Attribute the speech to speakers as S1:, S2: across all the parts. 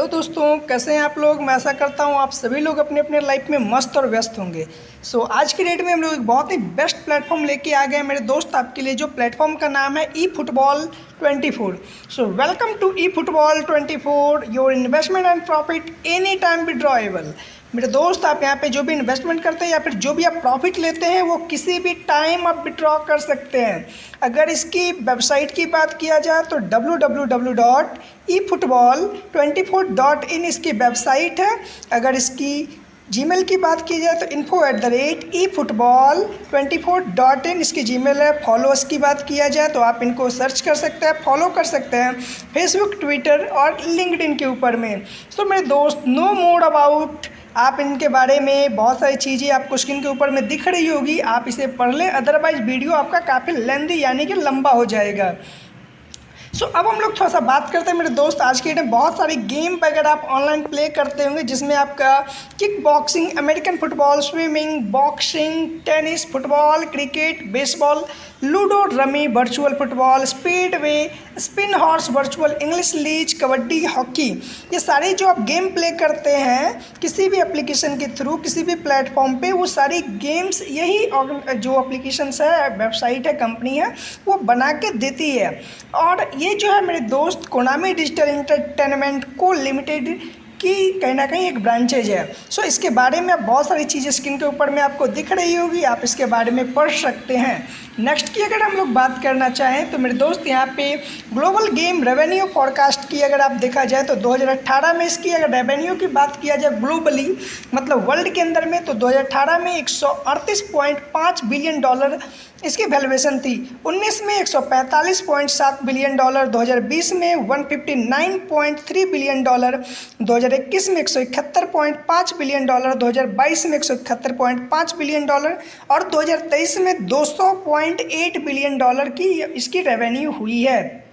S1: Hello दोस्तों, कैसे हैं आप लोग। मैं आशा करता हूं आप सभी लोग अपने अपने लाइफ में मस्त और व्यस्त होंगे। आज की डेट में हम लोग एक बहुत ही बेस्ट प्लेटफॉर्म लेके आ गए हैं मेरे दोस्त आपके लिए, जो प्लेटफॉर्म का नाम है e football 24। Welcome to e football 24, your investment and profit any time withdrawable. मेरे दोस्त, आप यहाँ पे जो भी इन्वेस्टमेंट करते हैं या फिर जो भी आप प्रॉफिट लेते हैं वो किसी भी टाइम आप विड्रॉ कर सकते हैं। अगर इसकी वेबसाइट की बात किया जाए तो www.efootball24.in इसकी वेबसाइट है। अगर इसकी जीमेल की बात की जाए तो info@efootball24.in इसकी जीमेल है। फॉलोअर्स की बात किया जाए तो आप इनको सर्च कर सकते हैं, फॉलो कर सकते हैं फेसबुक, ट्विटर और लिंक्डइन के ऊपर में। मेरे दोस्त, नो मोर अबाउट, आप इनके बारे में बहुत सारी चीज़ें आपको स्क्रीन के ऊपर में दिख रही होगी, आप इसे पढ़ लें, अदरवाइज वीडियो आपका काफ़ी लेंदी यानी कि लंबा हो जाएगा। अब हम लोग थोड़ा सा बात करते हैं मेरे दोस्त। आज के डेट में बहुत सारी गेम वगैरह आप ऑनलाइन प्ले करते होंगे, जिसमें आपका kick boxing, American football, swimming, boxing, tennis, football, cricket, baseball, ludo, rummy, virtual football, speedway, spin horse, virtual English lease, kabaddi, hockey, ये सारी जो आप गेम प्ले करते हैं किसी भी एप्लीकेशन के थ्रू, किसी भी प्लेटफॉर्म पे, वो सारी गेम्स यही जो एप्लीकेशंस है, वेबसाइट है, कंपनी है, वो बना के देती है। और ये जो है मेरे दोस्त कोनामी डिजिटल एंटरटेनमेंट को लिमिटेड की कहीं ना कहीं एक ब्रांचेज है। इसके बारे में बहुत सारी चीज़ें स्क्रीन के ऊपर में आपको दिख रही होगी, आप इसके बारे में पढ़ सकते हैं। नेक्स्ट की अगर हम लोग बात करना चाहें तो मेरे दोस्त, यहाँ पे ग्लोबल गेम रेवेन्यू फॉरकास्ट की अगर आप देखा जाए तो 2018 में इसकी अगर रेवेन्यू की बात किया जाए ग्लोबली, मतलब वर्ल्ड के अंदर में, तो 2018 में 138.5 बिलियन डॉलर इसकी वैल्यूएशन थी। 19 में 145.7 बिलियन डॉलर, 2020 में 159.3 बिलियन डॉलर, 2021 में 171.5 बिलियन डॉलर, 2022 में 171.5 बिलियन डॉलर और 2023 में 200.8 बिलियन डॉलर की इसकी रेवेन्यू हुई है।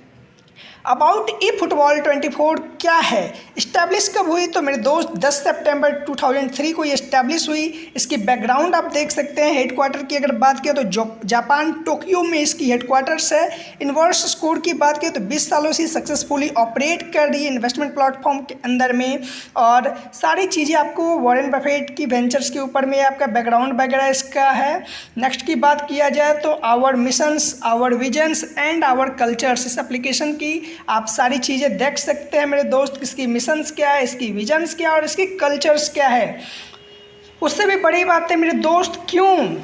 S1: अबाउट ई फुटबॉल 24 क्या है, इस्टेब्लिश कब हुई, तो मेरे दोस्त 10 सितंबर 2003 को ये इस्टेब्लिश हुई। इसकी बैकग्राउंड आप देख सकते हैं। हेडक्वार्टर की अगर बात किया तो जापान टोक्यो में इसकी हेडक्वार्टर्स है। इन्वर्स स्कोर की बात किया तो 20 सालों से सक्सेसफुली ऑपरेट कर रही है इन्वेस्टमेंट प्लेटफॉर्म के अंदर में, और सारी चीज़ें आपको वॉरेन बफेट की वेंचर्स के ऊपर में आपका बैकग्राउंड वगैरह इसका है। नेक्स्ट की बात किया जाए तो our missions, our visions and our cultures, इस एप्लीकेशन की आप सारी चीज़ें देख सकते हैं मेरे दोस्त। इसकी मिशंस क्या है, इसकी विजन्स क्या है और इसकी कल्चर्स क्या है। उससे भी बड़ी बात है मेरे दोस्त, क्यों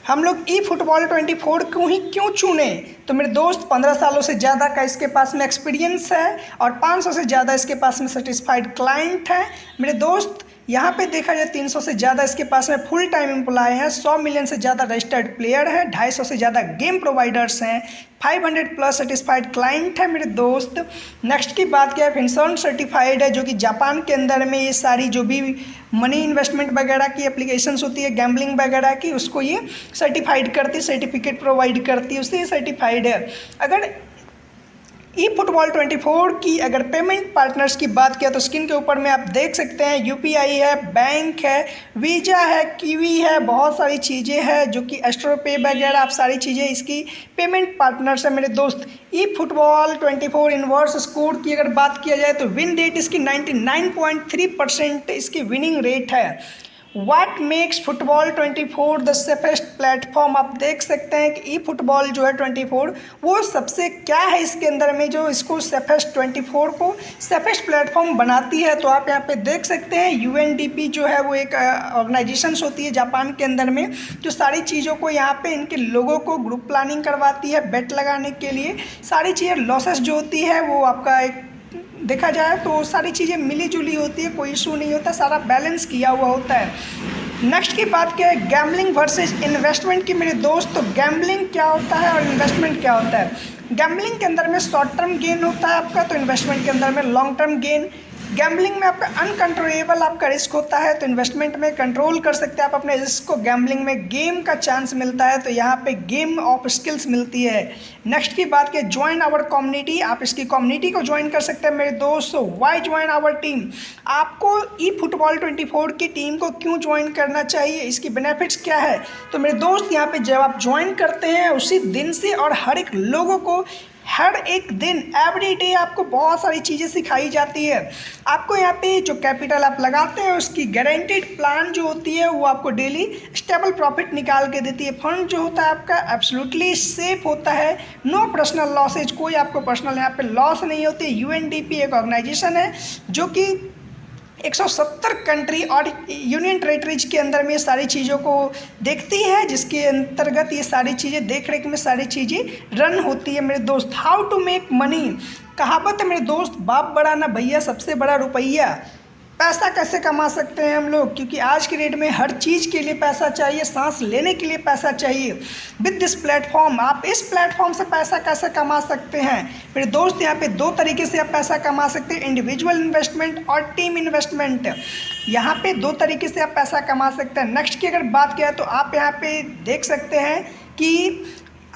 S1: हम लोग ई फुटबॉल 24 क्यों चुने, तो मेरे दोस्त 15 सालों से ज़्यादा का इसके पास में एक्सपीरियंस है और 500 से ज़्यादा इसके पास में सेटिस्फाइड क्लाइंट है मेरे दोस्त। यहाँ पे देखा जाए 300 से ज़्यादा इसके पास में फुल टाइम एम्प्लॉय हैं, 100 मिलियन से ज़्यादा रजिस्टर्ड प्लेयर है, 250 से ज़्यादा गेम प्रोवाइडर्स हैं, 500 प्लस सेटिस्फाइड क्लाइंट है मेरे दोस्त। नेक्स्ट की बात क्या है, फिनसर्न सर्टिफाइड है, जो कि जापान के अंदर में ये सारी जो भी मनी इन्वेस्टमेंट वगैरह की एप्लीकेशंस होती है, गैम्बलिंग वगैरह की, उसको ये सर्टिफाइड करती है, सर्टिफिकेट प्रोवाइड करती है, उससे ये सर्टिफाइड है। अगर ई फुटबॉल 24 की अगर पेमेंट पार्टनर्स की बात किया तो स्क्रीन के ऊपर में आप देख सकते हैं यूपीआई है, बैंक है, वीजा है, कीवी है, बहुत सारी चीज़ें हैं जो कि एस्ट्रो पे वगैरह, आप सारी चीज़ें इसकी पेमेंट पार्टनर्स है मेरे दोस्त। ई फुटबॉल 24 इन्वर्स स्कोर की अगर बात किया जाए तो विन रेट इसकी 99.3% इसकी विनिंग रेट है। What makes football 24 the safest platform, आप देख सकते हैं कि ई फुटबॉल जो है 24 वो सबसे क्या है इसके अंदर में जो इसको सेफेस्ट 24 को सेफेस्ट प्लेटफॉर्म बनाती है। तो आप यहाँ पे देख सकते हैं यूएनडीपी जो है वो एक ऑर्गेनाइजेशंस होती है जापान के अंदर में, जो सारी चीज़ों को यहाँ पे इनके लोगों को ग्रुप प्लानिंग करवाती है बेट लगाने के लिए। सारी चीज़ें लॉसेस जो होती है वो आपका एक देखा जाए तो सारी चीज़ें मिली जुली होती है, कोई इशू नहीं होता, सारा बैलेंस किया हुआ होता है। नेक्स्ट की बात क्या है, गैम्बलिंग वर्सेस इन्वेस्टमेंट की मेरे दोस्त। तो गैम्बलिंग क्या होता है और इन्वेस्टमेंट क्या होता है। गैम्बलिंग के अंदर में शॉर्ट टर्म गेन होता है आपका, तो इन्वेस्टमेंट के अंदर में लॉन्ग टर्म गेन। गैम्बलिंग में आपका अनकंट्रोलेबल आपका रिस्क होता है, तो इन्वेस्टमेंट में कंट्रोल कर सकते हैं आप अपने रिस्क को। गैम्बलिंग में गेम का चांस मिलता है, तो यहाँ पे गेम ऑफ स्किल्स मिलती है। नेक्स्ट की बात की ज्वाइन आवर कम्युनिटी, आप इसकी कम्युनिटी को ज्वाइन कर सकते हैं मेरे दोस्त। वाई ज्वाइन आवर टीम, आपको ई फुटबॉल 24 की टीम को क्यों ज्वाइन करना चाहिए, इसकी बेनिफिट्स क्या है। तो मेरे दोस्त यहाँ पे जब आप ज्वाइन करते हैं उसी दिन से और हर एक लोगों को हर एक दिन एवरी डे आपको बहुत सारी चीज़ें सिखाई जाती है। आपको यहाँ पे जो कैपिटल आप लगाते हैं उसकी गारंटीड प्लान जो होती है वो आपको डेली स्टेबल प्रॉफिट निकाल के देती है। फंड जो होता है आपका एब्सोल्युटली सेफ होता है, नो पर्सनल लॉसेज, कोई आपको पर्सनल यहाँ पे लॉस नहीं होती। यूएनडीपी एक ऑर्गेनाइजेशन है जो कि 170 कंट्री और यूनियन टेरेटरीज के अंदर में ये सारी चीज़ों को देखती है, जिसके अंतर्गत ये सारी चीज़ें देख रेख में सारी चीज़ें रन होती है। मेरे दोस्त, हाउ टू मेक मनी, कहावत है मेरे दोस्त, बाप बड़ा ना भैया सबसे बड़ा रुपया। पैसा कैसे कमा सकते हैं हम लोग, क्योंकि आज के डेट में हर चीज़ के लिए पैसा चाहिए, सांस लेने के लिए पैसा चाहिए। विद दिस प्लेटफॉर्म, आप इस प्लेटफॉर्म से पैसा कैसे कमा सकते हैं मेरे दोस्त, यहाँ पे दो तरीके से आप पैसा कमा सकते हैं, इंडिविजुअल इन्वेस्टमेंट और टीम इन्वेस्टमेंट। यहाँ पे दो तरीके से आप पैसा कमा सकते हैं। नेक्स्ट की अगर बात किया तो आप यहाँ पे देख सकते हैं कि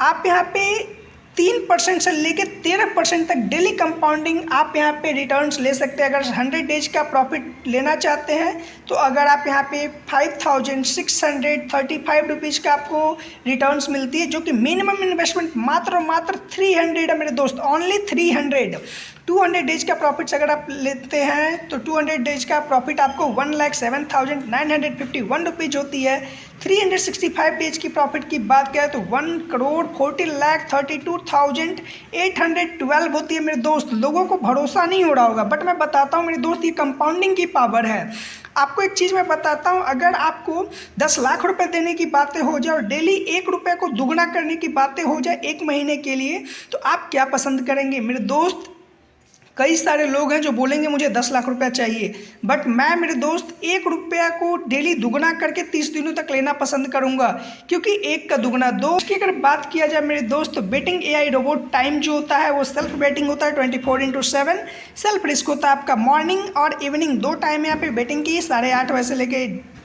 S1: आप यहाँ पे 3% से लेकर 13% तक डेली कंपाउंडिंग आप यहाँ पे रिटर्न्स ले सकते हैं। अगर 100 डेज का प्रॉफिट लेना चाहते हैं तो अगर आप यहाँ पे 5,635 रुपीज़ का आपको रिटर्न्स मिलती है, जो कि मिनिमम इन्वेस्टमेंट मात्र 300 है मेरे दोस्त, ओनली 300। 200 डेज का प्रॉफिट्स अगर आप लेते हैं तो 200 डेज का प्रॉफिट आपको 1,07,951 रुपीज़ होती है। 365 डेज की प्रॉफिट की बात करें तो 1,40,32,812 होती है मेरे दोस्त। लोगों को भरोसा नहीं हो रहा होगा, बट मैं बताता हूँ मेरे दोस्त, ये कंपाउंडिंग की पावर है। आपको एक चीज़ मैं बताता हूँ, अगर आपको 10 लाख रुपए देने की बातें हो जाए और डेली 1 रुपये को दुगना करने की बातें हो जाए 1 महीने के लिए, तो आप क्या पसंद करेंगे मेरे दोस्त? कई सारे लोग हैं जो बोलेंगे मुझे 10 लाख रुपया चाहिए, बट मैं मेरे दोस्त 1 रुपया को डेली दुगना करके 30 दिनों तक लेना पसंद करूंगा, क्योंकि 1 का दुगना 2। की अगर बात किया जाए मेरे दोस्त तो बेटिंग AI रोबोट टाइम जो होता है वो सेल्फ बेटिंग होता है 24/7। सेल्फ रिस्क होता है आपका मॉर्निंग और इवनिंग 2 टाइम यहाँ पे बेटिंग की, 8:30 बजे से लेके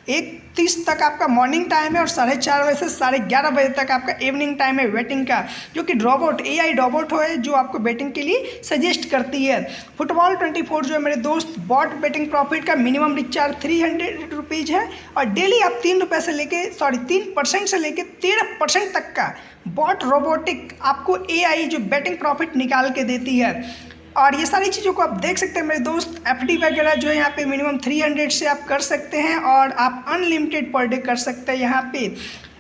S1: 1:30 तक आपका मॉर्निंग टाइम है और 4:30 बजे से 11:30 बजे तक आपका इवनिंग टाइम है वेटिंग का, जो कि रोबोट AI रोबोट है जो आपको बेटिंग के लिए सजेस्ट करती है। फुटबॉल 24 जो है मेरे दोस्त, बॉट बेटिंग प्रॉफिट का मिनिमम रिचार्ज 300 रुपीज़ है और डेली आप 3% से लेके 13% तक का बॉट रोबोटिक आपको AI जो बेटिंग प्रॉफिट निकाल के देती है। और ये सारी चीज़ों को आप देख सकते हैं मेरे दोस्त। FD वगैरह जो है यहाँ पे मिनिमम 300 से आप कर सकते हैं और आप अनलिमिटेड पर डे कर सकते हैं। यहाँ पे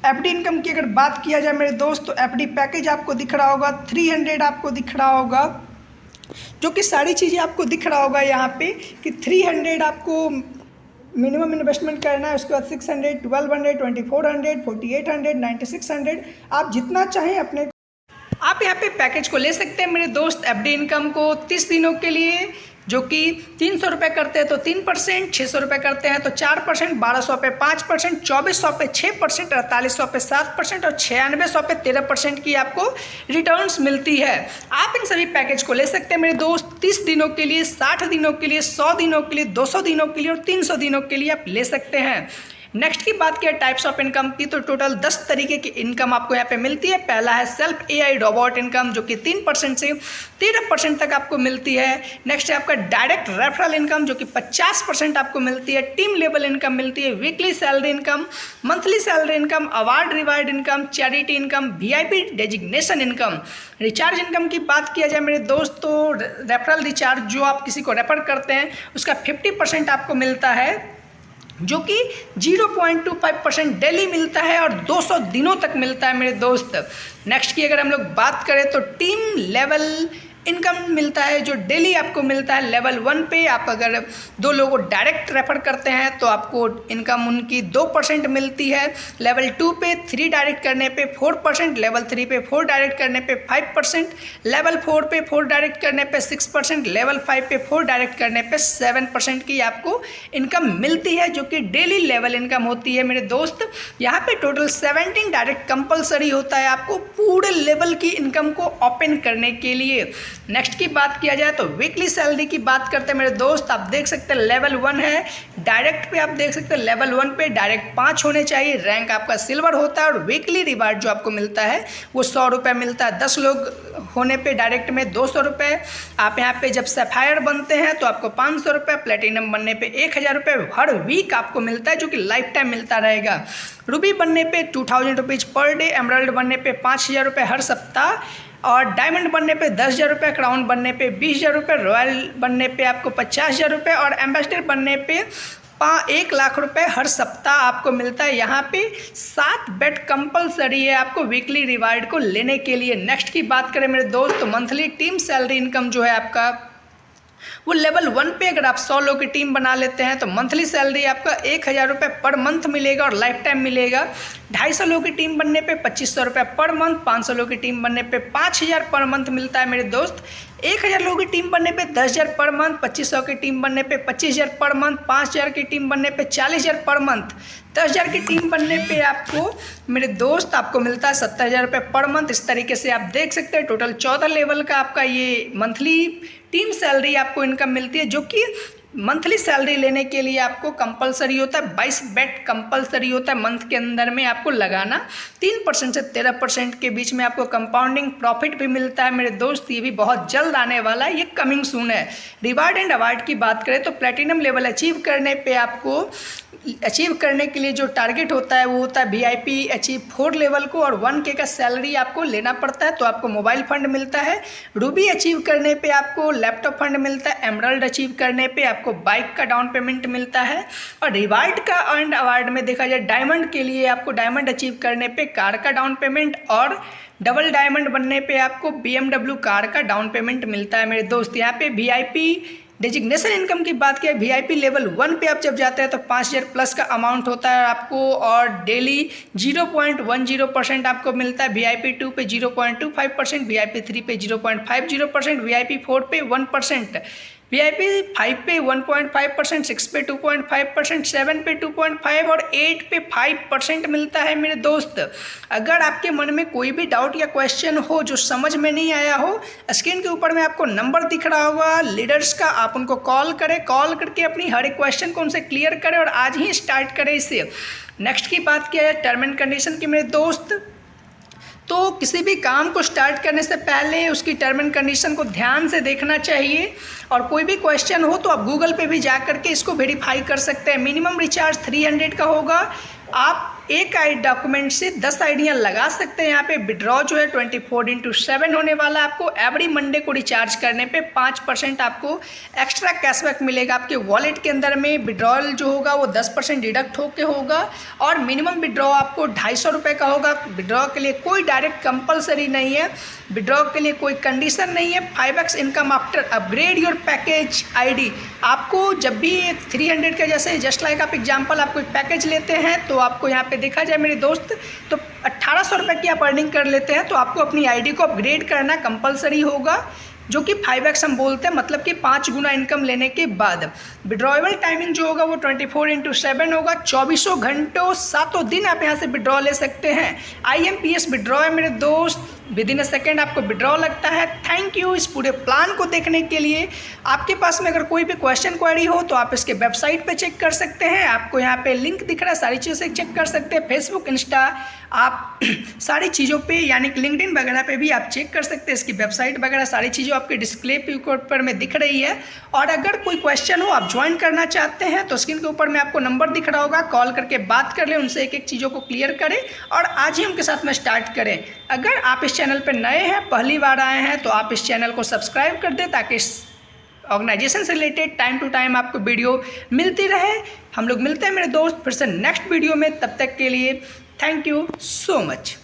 S1: FD इनकम की अगर बात किया जाए मेरे दोस्त तो FD पैकेज आपको दिख रहा होगा 300 आपको दिख रहा होगा, जो कि सारी चीज़ें आपको दिख रहा होगा यहाँ पे कि 300 आपको मिनिमम इन्वेस्टमेंट करना है, उसके बाद 600, 1200, 2400, 4800, 9600, आप जितना चाहें अपने आप यहाँ पे पैकेज को ले सकते हैं मेरे दोस्त। FD इनकम को 30 दिनों के लिए, जो कि 300 रुपये करते हैं तो 3%, 600 रुपये करते हैं तो 4%, 1200 पे 5%, 2400 पे 6%, 4800 पे 7% और 9600 पे 13% की आपको रिटर्न्स मिलती है। आप इन सभी पैकेज को ले सकते हैं मेरे दोस्त 30 दिनों के लिए, 60 दिनों के लिए, 100 दिनों के लिए, 200 दिनों के लिए और 300 दिनों के लिए आप ले सकते हैं। नेक्स्ट की बात किया टाइप्स ऑफ इनकम की तो टोटल 10 तरीके की इनकम आपको यहाँ पे मिलती है। पहला है सेल्फ AI रोबोट इनकम, जो कि 3% से 13% तक आपको मिलती है। नेक्स्ट है आपका डायरेक्ट रेफरल इनकम, जो कि 50% आपको मिलती है। टीम लेवल इनकम मिलती है। Weekly salary income, monthly salary income, award reward income, charity income, VIP designation income. Recharge income की बात किया जाए मेरे दोस्त तो रेफरल रिचार्ज जो आप किसी को रेफर करते हैं उसका 50% आपको मिलता है, जो कि 0.25% डेली मिलता है और 200 दिनों तक मिलता है मेरे दोस्त। नेक्स्ट की अगर हम लोग बात करें तो टीम लेवल इनकम मिलता है, जो डेली आपको मिलता है। लेवल 1 पे आप अगर 2 लोगों को डायरेक्ट रेफर करते हैं तो आपको इनकम उनकी 2% मिलती है। लेवल 2 पे 3 डायरेक्ट करने पे 4%, लेवल 3 पे 4 डायरेक्ट करने पे 5%, लेवल 4 पे 4 डायरेक्ट करने पे 6%, लेवल 5 पे 4 डायरेक्ट करने पे 7% की आपको इनकम मिलती है, जो कि डेली लेवल इनकम होती है मेरे दोस्त। यहाँ पे टोटल 17 डायरेक्ट कंपलसरी होता है आपको पूरे लेवल की इनकम को ओपन करने के लिए। नेक्स्ट की बात किया जाए तो वीकली सैलरी की बात करते हैं मेरे दोस्त। आप देख सकते हैं लेवल 1 है, डायरेक्ट पे आप देख सकते हैं लेवल 1 पे डायरेक्ट 5 होने चाहिए, रैंक आपका सिल्वर होता है और वीकली रिवार्ड जो आपको मिलता है वो 100 रुपये मिलता है। 10 लोग होने पे डायरेक्ट में 200 रुपये। आप यहाँ पे जब सैफायर बनते हैं तो आपको 500 रुपये, प्लेटिनम बनने पे 1000 रुपये हर वीक आपको मिलता है, जो कि लाइफ टाइम मिलता रहेगा। रूबी बनने पे 2000 रुपीज़ पर डे, एमराल्ड बनने पे 5000 रुपये हर सप्ताह और डायमंड बनने पे 10,000 रुपये, क्राउन बनने पे 20,000 रुपये, रॉयल बनने पे आपको 50,000 रुपये और एम्बेसडर बनने पे 1 लाख रुपए हर सप्ताह आपको मिलता है। यहाँ पे 7 बेट कंपलसरी है आपको वीकली रिवार्ड को लेने के लिए। नेक्स्ट की बात करें मेरे दोस्त, तो मंथली टीम सैलरी इनकम जो है आपका वो लेवल 1 पे अगर आप 100 लोग की टीम बना लेते हैं तो मंथली सैलरी आपका 1,000 रुपये पर मंथ मिलेगा और लाइफ टाइम मिलेगा। 250 लोग की टीम बनने पे 2,500 रुपये पर मंथ, 500 लोग की टीम बनने पे 5,000 पर मंथ मिलता है मेरे दोस्त। 1,000 लोगों की टीम बनने पे 10,000 पर मंथ, 2,500 की टीम बनने पे 25,000 पर मंथ, 5,000 की टीम बनने पे 40,000 पर मंथ, 10,000 की टीम बनने पे आपको मेरे दोस्त आपको मिलता है 70,000 रुपये पर मंथ। इस तरीके से आप देख सकते हैं टोटल 14 लेवल का आपका ये मंथली टीम सैलरी आपको इनकम मिलती है, जो कि मंथली सैलरी लेने के लिए आपको कंपलसरी होता है 22 बेट कंपलसरी होता है मंथ के अंदर में आपको लगाना। 3% से 13% के बीच में आपको कंपाउंडिंग प्रॉफिट भी मिलता है मेरे दोस्त। ये भी बहुत जल्द आने वाला है, ये कमिंग सून है। रिवार्ड एंड अवार्ड की बात करें तो प्लेटिनम लेवल अचीव करने पे आपको अचीव करने के लिए जो टारगेट होता है वो होता है VIP अचीव 4 लेवल को और 1K का सैलरी आपको लेना पड़ता है, तो आपको मोबाइल फंड मिलता है। रूबी अचीव करने पे आपको लैपटॉप फंड मिलता है। एमराल्ड अचीव करने पे आपको बाइक का डाउन पेमेंट मिलता है। और रिवार्ड का एंड अवार्ड में देखा जाए डायमंड के लिए आपको डायमंड अचीव करने पे कार का डाउन पेमेंट और डबल डायमंड बनने पे आपको BMW कार का डाउन पेमेंट मिलता है मेरे दोस्त। यहाँ पे VIP डेजिग्नेशन इनकम की बात करें, VIP लेवल 1 पे आप जब जाते हैं तो 5,000 प्लस का अमाउंट होता है आपको और डेली 0.10% आपको मिलता है। VIP 2 पे 0.25%, VIP 3 पे 0.50%, VIP 4 पे 1%, VIP 5 पे 1.5%, 6 पे 2.5%, 7 पे 2.5 और 8 पे 5% मिलता है मेरे दोस्त। अगर आपके मन में कोई भी डाउट या क्वेश्चन हो जो समझ में नहीं आया हो, स्क्रीन के ऊपर में आपको नंबर दिख रहा होगा लीडर्स का, आप उनको कॉल करें, कॉल करके अपनी हर एक क्वेश्चन को उनसे क्लियर करें और आज ही स्टार्ट करें इसे। नेक्स्ट की बात किया जाए टर्म एंड कंडीशन की मेरे दोस्त, तो किसी भी काम को स्टार्ट करने से पहले उसकी टर्म एंड कंडीशन को ध्यान से देखना चाहिए और कोई भी क्वेश्चन हो तो आप गूगल पे भी जा करके इसको वेरीफाई कर सकते हैं। मिनिमम रिचार्ज 300 का होगा। आप एक डॉक्यूमेंट से 10 आइडियाँ लगा सकते हैं। यहाँ पे विड्रॉ जो है 24/7 होने वाला। आपको एवरी मंडे को रिचार्ज करने पे 5% आपको एक्स्ट्रा कैशबैक मिलेगा आपके वॉलेट के अंदर में। विड्रॉल जो होगा वो 10% डिडक्ट होके होगा और मिनिमम विड्रॉ आपको 250 रुपये का होगा। विड्रॉ के लिए कोई डायरेक्ट कंपलसरी नहीं है, विड्रॉ के लिए कोई कंडीशन नहीं है। 5x income after upgrade your package ID। आपको जब भी 300 का जैसे जस्ट लाइक आप एग्जांपल आप कोई पैकेज लेते हैं तो आपको यहाँ पे देखा जाए मेरे दोस्त तो 1,800 रुपये की आप अर्निंग कर लेते हैं तो आपको अपनी ID को अपग्रेड करना कंपलसरी होगा, जो कि 5x हम बोलते हैं, मतलब कि 5 गुना इनकम लेने के बाद। विड्रॉएबल टाइमिंग जो होगा वो 24/7 होगा। 24 घंटों 7 दिन आप यहाँ से विड्रॉ ले सकते हैं। IMPS विड्रॉ है मेरे दोस्त, विद इन अ सेकेंड आपको विड्रॉ लगता है। थैंक यू इस पूरे प्लान को देखने के लिए। आपके पास में अगर कोई भी क्वेश्चन क्वेरी हो तो आप इसके वेबसाइट पे चेक कर सकते हैं, आपको यहाँ पे लिंक दिख रहा है, सारी चीज़ों से चेक कर सकते हैं। फेसबुक, इंस्टा, आप सारी चीज़ों पे यानी कि लिंक्डइन वगैरह पे भी आप चेक कर सकते हैं। इसकी वेबसाइट वगैरह सारी चीज़ें आपके डिस्प्ले पे ऊपर में दिख रही है। और अगर कोई क्वेश्चन हो, आप ज्वाइन करना चाहते हैं तो स्क्रीन के ऊपर में आपको नंबर दिख रहा होगा, कॉल करके बात कर लें उनसे, एक एक चीज़ों को क्लियर करें और आज ही उनके साथ में स्टार्ट करें। अगर आप इस चैनल पर नए हैं, पहली बार आए हैं, तो आप इस चैनल को सब्सक्राइब कर दें ताकि इस ऑर्गेनाइजेशन से रिलेटेड टाइम टू टाइम आपको वीडियो मिलती रहे। हम लोग मिलते हैं मेरे दोस्त फिर से नेक्स्ट वीडियो में, तब तक के लिए थैंक यू सो मच।